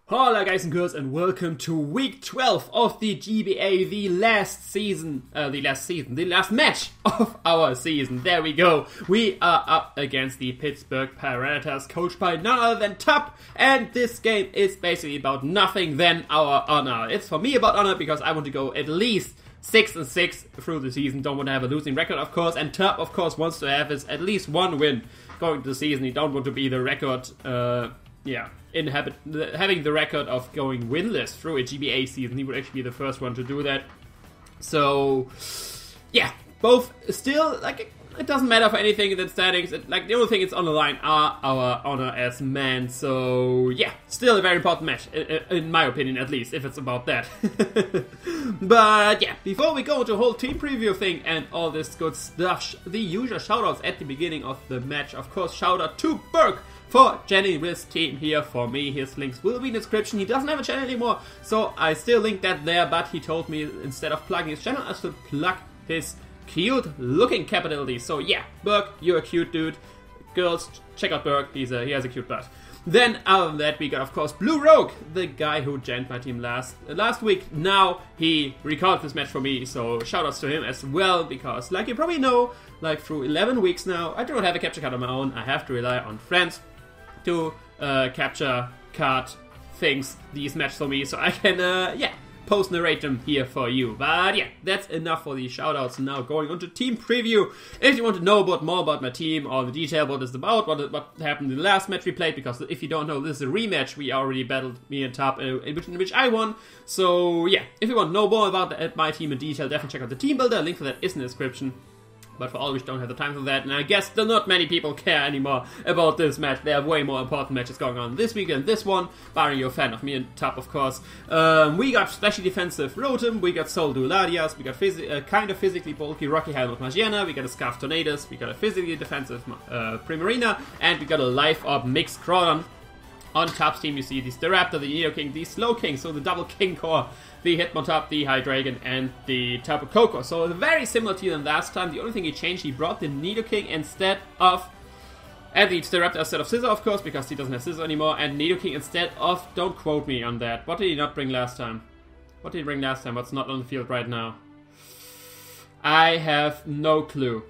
Hola guys and girls, and welcome to week 12 of the GBA, the last match of our season. There we go. We are up against the Pittsburgh Pirattatas, coached by none other than Tup, and this game is basically about nothing than our honor. It's for me about honor because I want to go at least 6-6 through the season. Don't want to have a losing record, of course, and Tup, of course, wants to have at least one win going to the season. He don't want to be the record, having the record of going winless through a GBA season. He would actually be the first one to do that. So, yeah, both still, it doesn't matter for anything in the standings. The only thing that's on the line are our honor as men. So, yeah, still a very important match, in my opinion, at least, if it's about that. But, yeah, before we go into the whole team preview thing and all this good stuff, the usual shoutouts at the beginning of the match. Of course, shout out to Berk for joining this team here for me. His links will be in the description. He doesn't have a channel anymore, so I still link that there, but he told me instead of plugging his channel, I should plug his cute looking capabilities. So yeah, Berk, you're a cute dude. Girls, check out Berk, he has a cute butt. Then other than that, we got of course Blue Rogue, the guy who joined my team last week. Now he recorded this match for me, so shoutouts to him as well, because like you probably know, through 11 weeks now, I do not have a capture card on my own. I have to rely on friends to capture card these matches for me, so I can post narrate them here for you. But yeah, that's enough for the shoutouts. Now going on to team preview. If you want to know more about my team, or the detail what it's about, what happened in the last match we played, because if you don't know, this is a rematch. We already battled me and Tup, in which I won. So yeah, if you want to know more about my team in detail, definitely check out the team builder. Link for that is in the description. But for all which don't have the time for that, and I guess not many people care anymore about this match. There are way more important matches going on this week than this one, barring you're a fan of me and Tup, of course. We got Splashy Defensive Rotom, we got Soul Duladias, we got kind of physically bulky Rocky Helmet Magiana, we got a Scarf Tornadus, we got a physically defensive Primarina, and we got a Life Orb Mixed Crawdon. On Tup's team, you see the Staraptor, the Nidoking, the Slowking, so the double King Core, the Hitmontop, the Hydreigon, and the Tapu Koko. So a very similar team than last time. The only thing he changed, he brought the Nidoking instead of, and the Staraptor instead of Scizor, of course, because he doesn't have Scizor anymore, and Nidoking instead of, don't quote me on that. What did he not bring last time? What did he bring last time? What's not on the field right now? I have no clue.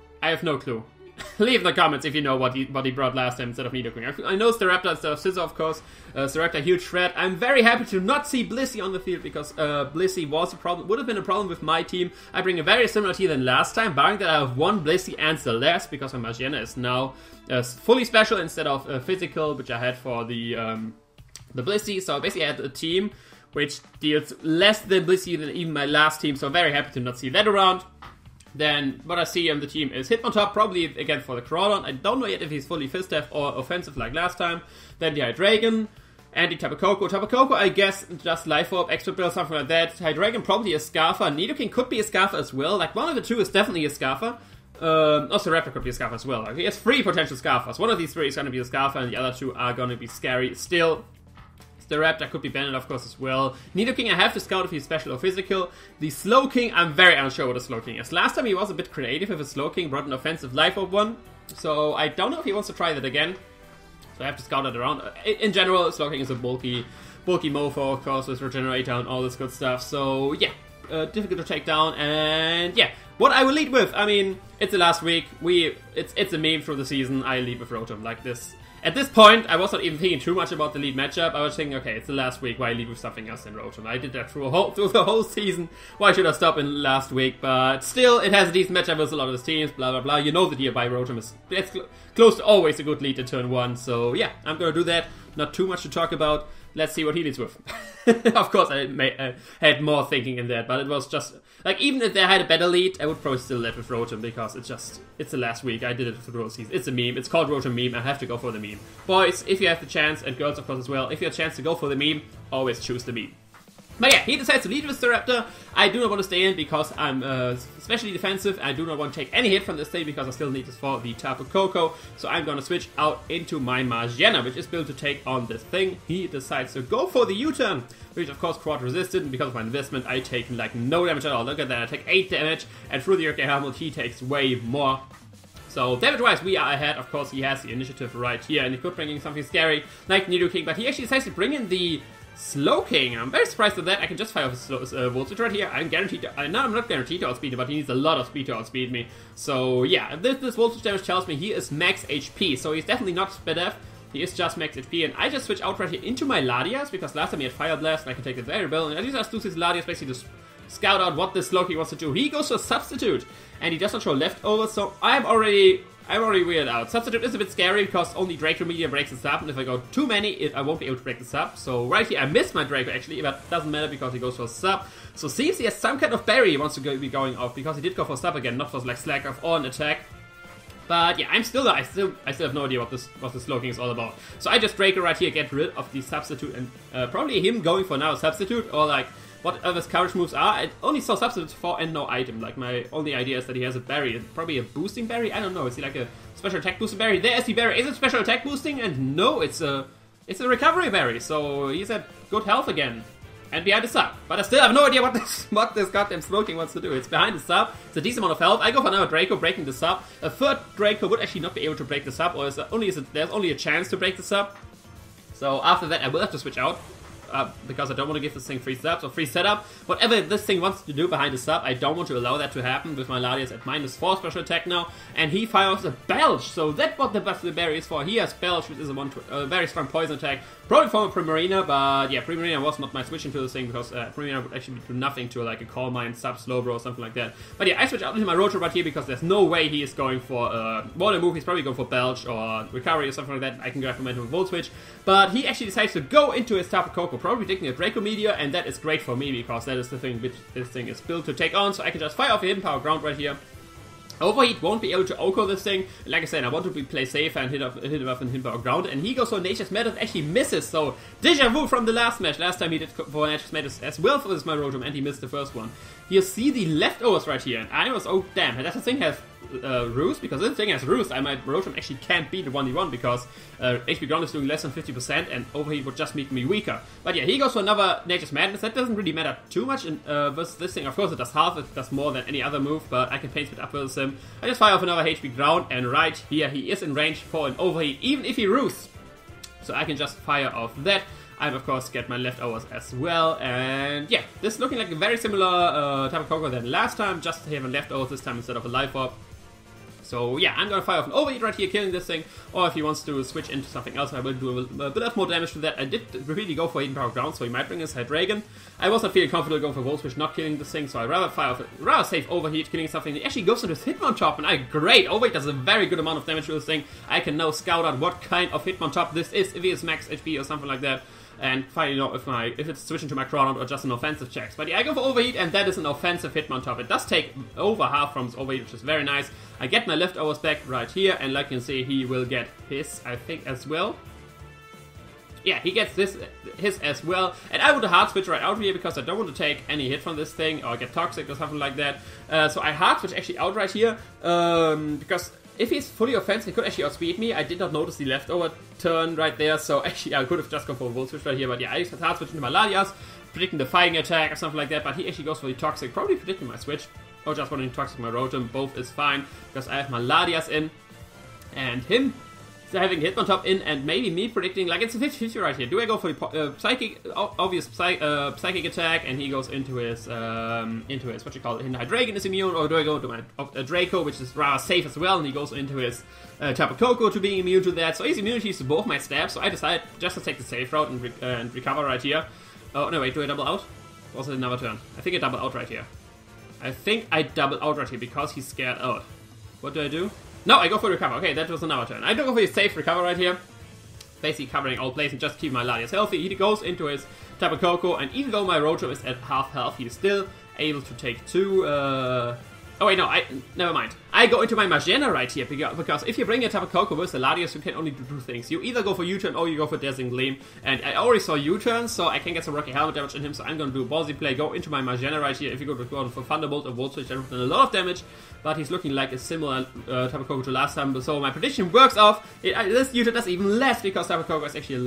Leave in the comments if you know what he brought last time instead of Nidoking. I know Staraptor instead of Scizor, of course. Staraptor, huge threat. I'm very happy to not see Blissey on the field, because Blissey would have been a problem with my team. I bring a very similar team than last time, barring that I have one Blissey and Celeste, because my Magiana is now fully special instead of physical, which I had for the Blissey. So basically I had a team which deals less than Blissey than even my last team, so very happy to not see that around. Then what I see on the team is Hitmontop, probably again for the Crawdon. I don't know yet if he's fully Fistef or offensive like last time. Then the Hydreigon and the Tapu Koko. Tapu Koko, I guess, just Life Orb, Extra Build, something like that. Hydreigon probably a Scarfer. Nidoking could be a Scarfer as well. One of the two is definitely a Scarfer. Also Raptor could be a Scarfer as well. He has 3 potential Scarfers. One of these 3 is going to be a Scarfer, and the other 2 are going to be scary. Still, the Raptor could be banned, of course, as well. Nidoking, I have to scout if he's special or physical. The Slowking, I'm very unsure what a Slowking is. Last time he was a bit creative with a Slowking, brought an offensive Life Orb one. So I don't know if he wants to try that again. So I have to scout that around. In general, Slowking is a bulky mofo, of course, with Regenerator and all this good stuff. So yeah, difficult to take down. And yeah, what I will lead with, I mean, it's the last week. It's a meme through the season. I lead with Rotom like this. At this point, I was not even thinking too much about the lead matchup. I was thinking, okay, it's the last week, why lead with something else than Rotom? I did that through the whole season. Why should I stop in last week? But still, it has a decent matchup with a lot of the teams, blah, blah, blah. You know that nearby Rotom is close to always a good lead in turn 1. So yeah, I'm going to do that. Not too much to talk about. Let's see what he leads with. Of course, I had more thinking in that, but it was just, even if they had a better lead, I would probably still lead with Rotom, because it's the last week. I did it for the whole season. It's a meme. It's called Rotom meme. I have to go for the meme. Boys, if you have the chance, and girls, of course, as well, if you have a chance to go for the meme, always choose the meme. But yeah, he decides to lead with Staraptor. I do not want to stay in because I'm especially defensive. I do not want to take any hit from this thing because I still need this for the Tapu Koko. So I'm going to switch out into my Magiana, which is built to take on this thing. He decides to go for the U-turn, which of course quad resistant, and because of my investment I take no damage at all. Look at that, I take 8 damage, and through the Urke Helmet he takes way more. So damage-wise, we are ahead. Of course, he has the initiative right here, and he could bring in something scary like Nidoking, but he actually decides to bring in the Slowking. I'm very surprised at that. I can just fire off a Volt Switch right here. I'm guaranteed to... I'm not guaranteed to outspeed him, but he needs a lot of speed to outspeed me. So, yeah, this Volt Switch damage tells me he is max HP. So he's definitely not SpDef. He is just max HP. And I just switch out right here into my Latias, because last time he had Fire Blast, and I can take the variable. And I just use his Latias basically to scout out what this Slowking wants to do. He goes to a Substitute, and he does not show leftovers, so I'm already weirded out. Substitute is a bit scary because only Draco Media breaks the sub, and if I go too many, I won't be able to break the sub. So right here, I missed my Draco actually, but doesn't matter because he goes for a sub. So seems he has some kind of berry he wants to be going off, because he did go for sub again, not for like slack off or an attack. But yeah, I still have no idea what this Slowking is all about. So I just Draco right here, get rid of the Substitute, and probably him going for now a Substitute, or like what other coverage moves are. I only saw Substitutes for and no item. Like, my only idea is that he has a berry. Probably a boosting berry? I don't know. Is he like a special attack boosting berry? There's the berry. Is it special attack boosting? And no, it's a recovery berry. So he's at good health again. And behind the sub. But I still have no idea what this goddamn Slowking wants to do. It's behind the sub. It's a decent amount of health. I go for another Draco breaking the sub. A third Draco would actually not be able to break the sub, or there's only a chance to break the sub. So after that, I will have to switch out. Because I don't want to give this thing free subs or free setup. Whatever this thing wants to do behind the sub, I don't want to allow that to happen with my Latias at -4 special attack now. And he fires a Belch, so that's what the berry is for. He has Belch, which is a very strong poison attack. Probably from a Primarina, but yeah, Primarina was not my switch into this thing, because Primarina would actually do nothing to like a Calm Mind, sub Slowbro or something like that. But yeah, I switch out into my Roto right here, because there's no way he is going for Water move. He's probably going for Belch or Recovery or something like that. I can grab him into a Volt Switch. But he actually decides to go into his Tapu Koko, probably predicting a Draco Meteor, and that is great for me, because that is the thing which this thing is built to take on. So I can just fire off a Hidden Power Ground right here. Overheat won't be able to Oko this thing. Like I said, I want to play safe and hit him off and Hidden Power Ground. And he goes for Nature's Madness, actually misses. So deja vu from the last match. Last time he did for Nature's Madness as well for this my Rotom, and he missed the first one. You see the leftovers right here, and I was, oh damn, that thing has Roost, because this thing has Roost. My Rotom actually can't beat the 1v1 because HP Ground is doing less than 50%, and Overheat would just make me weaker. But yeah, he goes for another Nature's Madness. That doesn't really matter too much versus this thing. Of course, it does half, it does more than any other move, but I can paint it up with him. I just fire off another HP Ground, and right here he is in range for an Overheat, even if he Roosts. So I can just fire off that. I of course get my leftovers as well, and yeah, this is looking like a very similar Tapu Koko than last time, just having leftovers this time instead of a Life Orb. So yeah, I'm gonna fire off an Overheat right here, killing this thing, or if he wants to switch into something else, I will do a bit of more damage to that. I did really go for Hidden Power Ground, so he might bring his Hydreigon. I was not feeling comfortable going for Volt Switch, not killing this thing, so I'd rather fire off rather save Overheat, killing something. He actually goes into his Hitmontop, and great! Overheat does a very good amount of damage to this thing. I can now scout out what kind of Hitmontop this is, if he is max HP or something like that. And finally know if it's switching to my Crawdaunt or just an offensive checks. But yeah, I go for Overheat, and that is an offensive Hitmontop. It does take over half from his Overheat, which is very nice. I get my leftovers back right here, and like you can see, he will get his, I think, as well. Yeah, he gets his as well. And I would hard switch right out here, because I don't want to take any hit from this thing or get toxic or something like that. So I hard switch actually out right here, because if he's fully offensive, he could actually outspeed me. I did not notice the leftover turn right there, so actually I could have just gone for a Volt Switch right here. But yeah, I just hard switch into my Latias, predicting the Fighting Attack or something like that. But he actually goes for the Toxic, probably predicting my Switch, or just wanting to Toxic my Rotom. Both is fine, because I have my Latias in, and him having Hitmontop in, and maybe me predicting, like, it's a 50-50 right here. Do I go for the Psychic, obvious Psychic attack, and he goes into his, what you call it, Hydreigon is immune, or do I go to my Draco, which is rather safe as well, and he goes into his Tapu Koko to being immune to that. So he's immunity to both my stabs, so I decided just to take the safe route and recover right here. Oh, no, wait, do I double out? Or was it another turn? I think I double out right here. I think I double out right here, because he's scared out. What do I do? No, I go for recover. Okay, that was another turn. I do go for his safe recover right here. Basically covering all plays and just keep my Latias healthy. He goes into his Tapu Koko, and even though my Rotom is at half health, he's still able to take two Oh wait, no, never mind. I go into my Magena right here, because if you bring a Tapu Koko with the Latias, you can only do two things. You either go for U-turn or you go for Dazzling Gleam. And I already saw U-turn, so I can get some Rocky Helmet damage on him, so I'm gonna do a ballsy play, go into my Magena right here. If you go for Thunderbolt or Volt Switch, that would have done a lot of damage, but he's looking like a similar Tapu Koko to last time, so my prediction works off. This U-turn does even less, because Tapu Koko is actually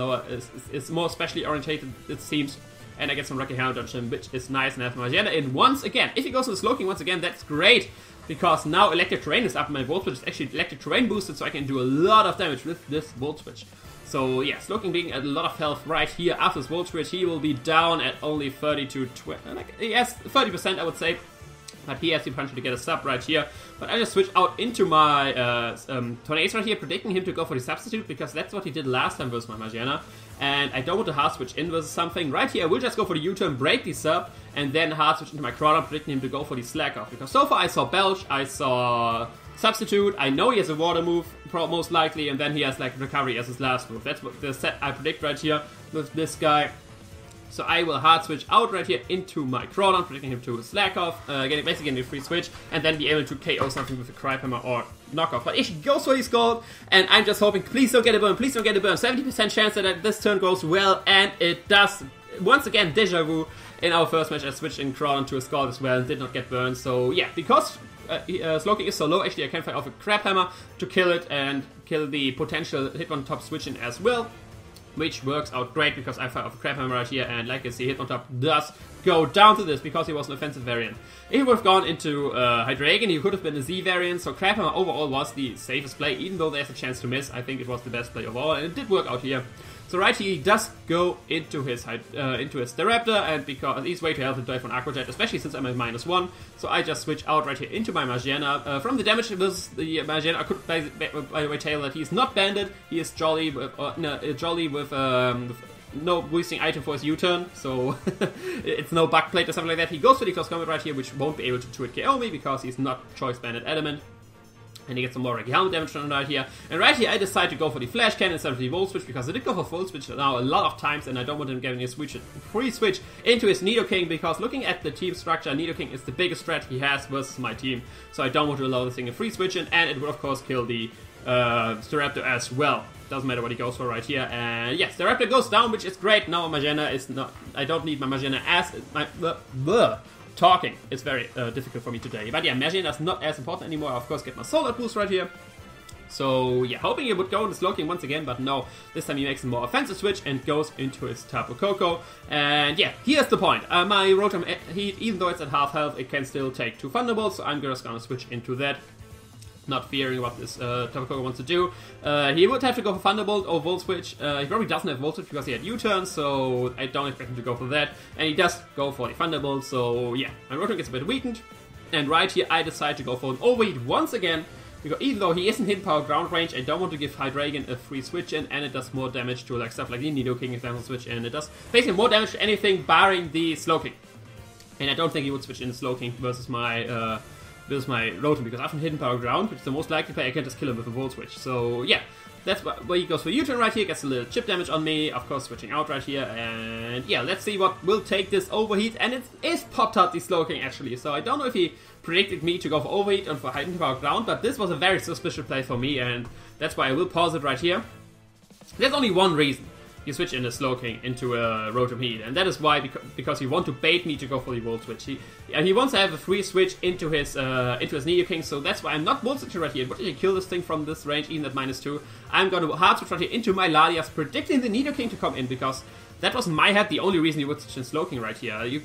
is more specially orientated, it seems. And I get some Rocky Helmet on him, which is nice, and I have Magena in once again. If he goes to the Slowking once again, that's great, because now Electric Terrain is up, and my Volt Switch is actually Electric Terrain boosted, so I can do a lot of damage with this Volt Switch. So yeah, Slowking being a lot of health right here. After this Volt Switch, he will be down at only 30 to 20, like, yes, 30% I would say. But he has the potential to get a sub right here. But I just switch out into my Tornado right here, predicting him to go for the substitute, because that's what he did last time versus my Magiana. And I don't want to hard switch in versus something. Right here, I will just go for the U-turn, break the sub, and then hard switch into my Crawler, predicting him to go for the slack off. Because so far I saw Belch, I saw substitute, I know he has a water move, most likely, and then he has like recovery as his last move. That's what the set I predict right here with this guy. So I will hard switch out right here into my Crawler, predicting him to slack off, basically getting a free switch, and then be able to KO something with a Crype Hammer or knockoff. But he goes for his gold, and I'm just hoping, please don't get a burn, please don't get a burn. 70% chance that this turn goes well, and it does. Once again, deja vu. In our first match, I switched in Crawler to a Scald as well and did not get burned. So yeah, because Slowking is so low, actually I can fire off a Crab Hammer to kill it and kill the potential Hitmontop switch in as well. Which works out great because I fire off a Crab Hammer right here, and like you see, Hitmontop does go down to this because he was an offensive variant. If he would have gone into Hydreigon, he could have been a Z variant, so Crab Hammer overall was the safest play, even though there's a chance to miss. I think it was the best play overall, and it did work out here. So right here, he does go into his Staraptor, and because he's way too healthy to die from Aqua Jet, especially since I'm at -1. So I just switch out right here into my Magiana. From the damage with the Magiana, I could by the way tell that he's not banded. He is jolly with no boosting item for his U-turn, so it's no bug plate or something like that. He goes for the Close Combat right here, which won't be able to 2-hit KO me because he's not choice banded element. And he gets some more regular helmet damage on right here. And right here I decide to go for the Flash Cannon instead of the Volt Switch, because I did go for Volt Switch now a lot of times, and I don't want him getting a free switch into his Nidoking, because looking at the team structure, Nidoking is the biggest threat he has versus my team. So I don't want to allow this thing a free switch in, and it would of course kill the Staraptor as well. Doesn't matter what he goes for right here. And yes, Staraptor goes down, which is great. Now Magiana is not, I don't need my Magiana as talking is very difficult for me today. But yeah, Magiana is not as important anymore. I of course get my Solar Boost right here. So yeah, hoping he would go into Slowking once again, but no. This time he makes a more offensive switch and goes into his Tapu Koko. And yeah, here's the point. My Rotom Heat, even though it's at half health, it can still take 2 Thunderbolts, so I'm just gonna switch into that. Not fearing what this Tapu Koko wants to do. He would have to go for Thunderbolt or Volt Switch. He probably doesn't have Volt Switch because he had U-turn, so I don't expect him to go for that. And he does go for the Thunderbolt, so yeah. My Rotom gets a bit weakened. And right here I decide to go for an Overheat once again. Because even though he isn't hidden power ground range, I don't want to give Hydreigon a free switch in, and it does more damage to like stuff like the Nidoking if there's a switch in. It does basically more damage to anything barring the Slowking. And I don't think he would switch in Slowking versus my Rotom, because after hidden power ground, which is the most likely play, I can just kill him with a Volt Switch. So yeah, that's where he goes for U-turn right here, gets a little chip damage on me, of course switching out right here, and yeah, let's see what will take this Overheat, and it is Pop-Tart the Slowking actually, so I don't know if he predicted me to go for Overheat and for hidden power ground, but this was a very suspicious play for me, and that's why I will pause it right here. There's only one reason you switch in the Slowking into a Rotom Heat, and that is why, because he wants to bait me to go for the Volt Switch. He wants to have a free switch into his Nidoking, so that's why I'm not Volt Switching right here. What did he kill this thing from this range, even at -2? I'm going to hard switch right here into my Latias, predicting the Nidoking to come in, because that was in my head the only reason you would switch in Slowking right here. You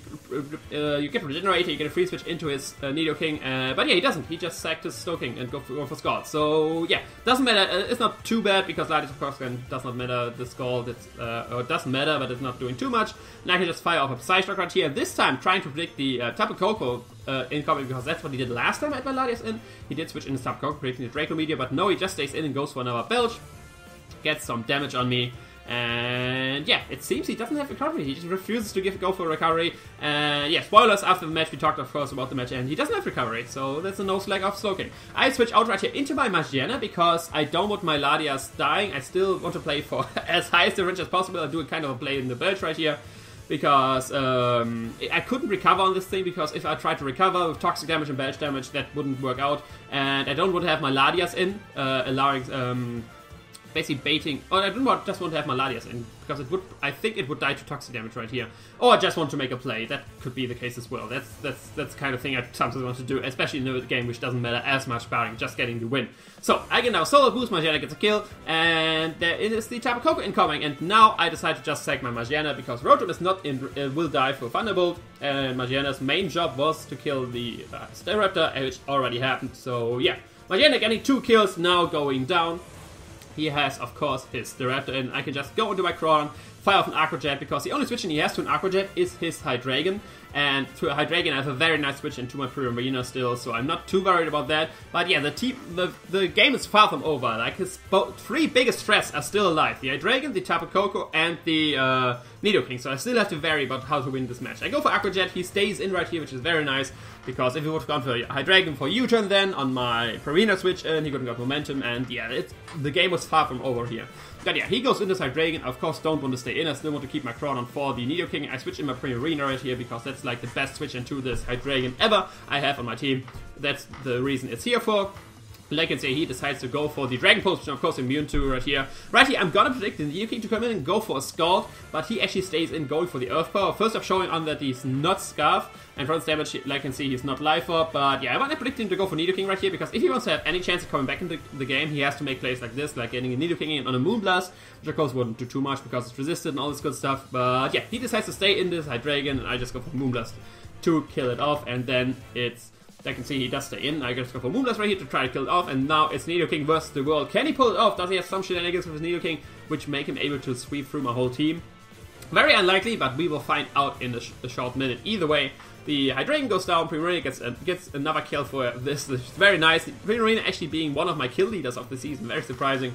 get Regenerator, you get a free switch into his Nidoking, but yeah, he doesn't. He just sacked his Slowking and go for Scald. So yeah, doesn't matter. It's not too bad, because Latias of course does not matter. The Scald, it doesn't matter, but it's not doing too much. And I can just fire off a Psyshock right here. This time trying to predict the Tapu Koko incoming, because that's what he did last time at my Latias in. He did switch in his Tapu Koko, predicting the Draco Meteor, but no, he just stays in and goes for another Belch. Gets some damage on me. And yeah, it seems he doesn't have recovery. He just refuses to go for recovery. And yeah, spoilers after the match. We talked, of course, about the match, and he doesn't have recovery. So that's a no slack off Slowking. I switch out right here into my Magiana because I don't want my Latias dying. I still want to play for as high as the range as possible. I do a kind of a play in the Belch right here, because I couldn't recover on this thing, because if I tried to recover with toxic damage and Belch damage, that wouldn't work out. And I don't want to have my Latias in, allowing basically baiting. Oh, I don't just want to have my Latias in, because it would. I think it would die to toxic damage right here. Or I just want to make a play. That could be the case as well. That's the kind of thing I sometimes want to do, especially in a game which doesn't matter as much, barring just getting the win. So I get now Solar Boost. Magiana gets a kill, and there is the Tapu Koko incoming. And now I decide to just sack my Magiana, because Rotom is not in, will die for Thunderbolt, and Magiana's main job was to kill the Staraptor, which already happened. So yeah, Magiana getting 2 kills, now going down. he has, of course, his Director in. I can just go into my Crawdon, fire off an Aqua Jet, because the only switching he has to an Aqua Jet is his Hydreigon. And to a Hydreigon, I have a very nice switch into my Primarina still, so I'm not too worried about that. But yeah, the game is far from over. Like, his three biggest threats are still alive. The Hydreigon, the Tapu Koko, and the Nidoking. So I still have to vary about how to win this match. I go for Aqua Jet, he stays in right here, which is very nice. Because if he would have gone for Hydreigon for U-turn then, on my Primarina switch, and he couldn't got momentum, and yeah, the game was far from over here. But yeah, he goes into Hydreigon. Of course, don't want to stay in. I still want to keep my Crawdon for the Nidoking. I switch in my Primarina right here because that's like the best switch into this Hydreigon ever I have on my team. That's the reason it's here for. Like I say, he decides to go for the Dragon Pulse, which I'm of course immune to right here. Right here, I'm gonna predict the Nidoking to come in and go for a Scald, but he actually stays in going for the Earth Power. First off, showing on that he's not Scarf, and runs damage, like I can see, he's not Life Orb. But yeah, I want to predict him to go for Nidoking right here, because if he wants to have any chance of coming back into the game, he has to make plays like this, like getting a Nidoking in on a Moonblast, which of course wouldn't do too much because it's resisted and all this good stuff. But yeah, he decides to stay in this Hydreigon, and I just go for Moonblast to kill it off, and then it's... I can see he does stay in. I just go for Moonblast right here to try to kill it off, and now it's Nidoking versus the world. Can he pull it off? Does he have some shenanigans with his Nidoking, which make him able to sweep through my whole team? Very unlikely, but we will find out in a short minute. Either way, the Hydreigon goes down, Primarina gets another kill for this. It's very nice. Primarina actually being one of my kill leaders of the season, very surprising.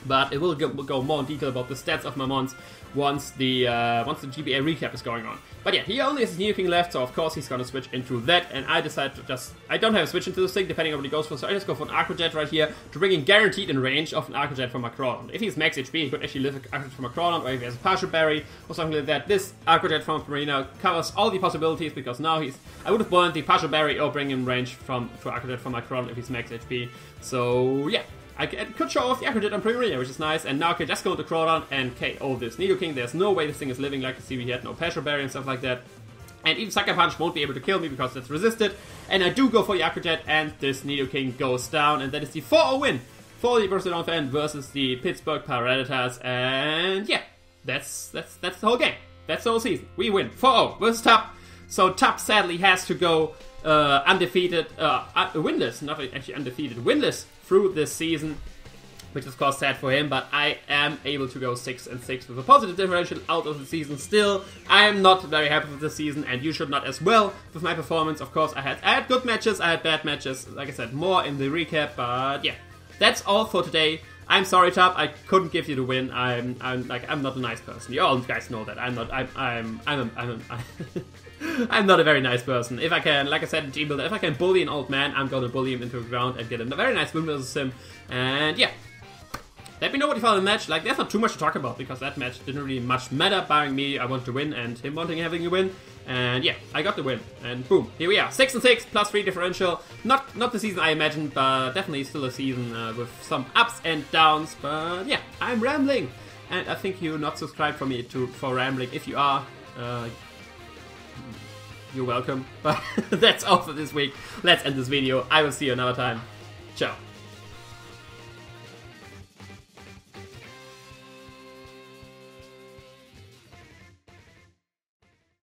But it will go more in detail about the stats of my mons once the GBA recap is going on. But yeah, he only has his Nidoking left, so of course he's gonna switch into that, and I decide to just... I don't have a switch into this thing, depending on what he goes for, so I just go for an Aqua Jet right here to bring in guaranteed in range of an Aqua Jet from my Crawdon. If he's max HP, he could actually lift an Aqua Jet from a Crawdon, or if he has a Partial Berry, or something like that. This Aqua Jet from Marina covers all the possibilities, because now he's... I would have wanted the Partial Berry or bring in range to Aqua Jet from my Crawdon if he's max HP. So yeah. I could show off the Aqua Jet on Primarina, which is nice, and now I can just go to Crawdon and KO this Nidoking. There's no way this thing is living. Like you see, we had no Partial Berry and stuff like that. And even Sucker Punch won't be able to kill me because it's resisted. And I do go for the Aqua Jet, and this Nidoking goes down, and that is the 4-0 win for the Borussia Donphan versus the Pittsburgh Pirattatas. And yeah, that's the whole game. That's the whole season. We win 4-0 versus Tup. So Tup sadly has to go undefeated, winless, not actually undefeated, winless through this season, which is of course sad for him, but I am able to go 6-6 with a positive differential out of the season still. I am not very happy with the season, and you should not as well with my performance. Of course, I had good matches, I had bad matches, like I said, more in the recap, but yeah. That's all for today. I'm sorry, Tup, I couldn't give you the win. I'm not a nice person. You all guys know that. I'm not a very nice person. If I can, like I said in G-Builder, if I can bully an old man, I'm gonna bully him into the ground and get a very nice win versus him. And yeah. Let me know what you thought of the match. Like, there's not too much to talk about because that match didn't really much matter, barring me, I want to win, and him wanting having a win. And yeah, I got the win. And boom, here we are. 6-6, +3 differential. Not the season I imagined, but definitely still a season with some ups and downs. But yeah, I'm rambling. And I think you're not subscribed for rambling. If you are, you're welcome. But that's all for this week. Let's end this video. I will see you another time. Ciao.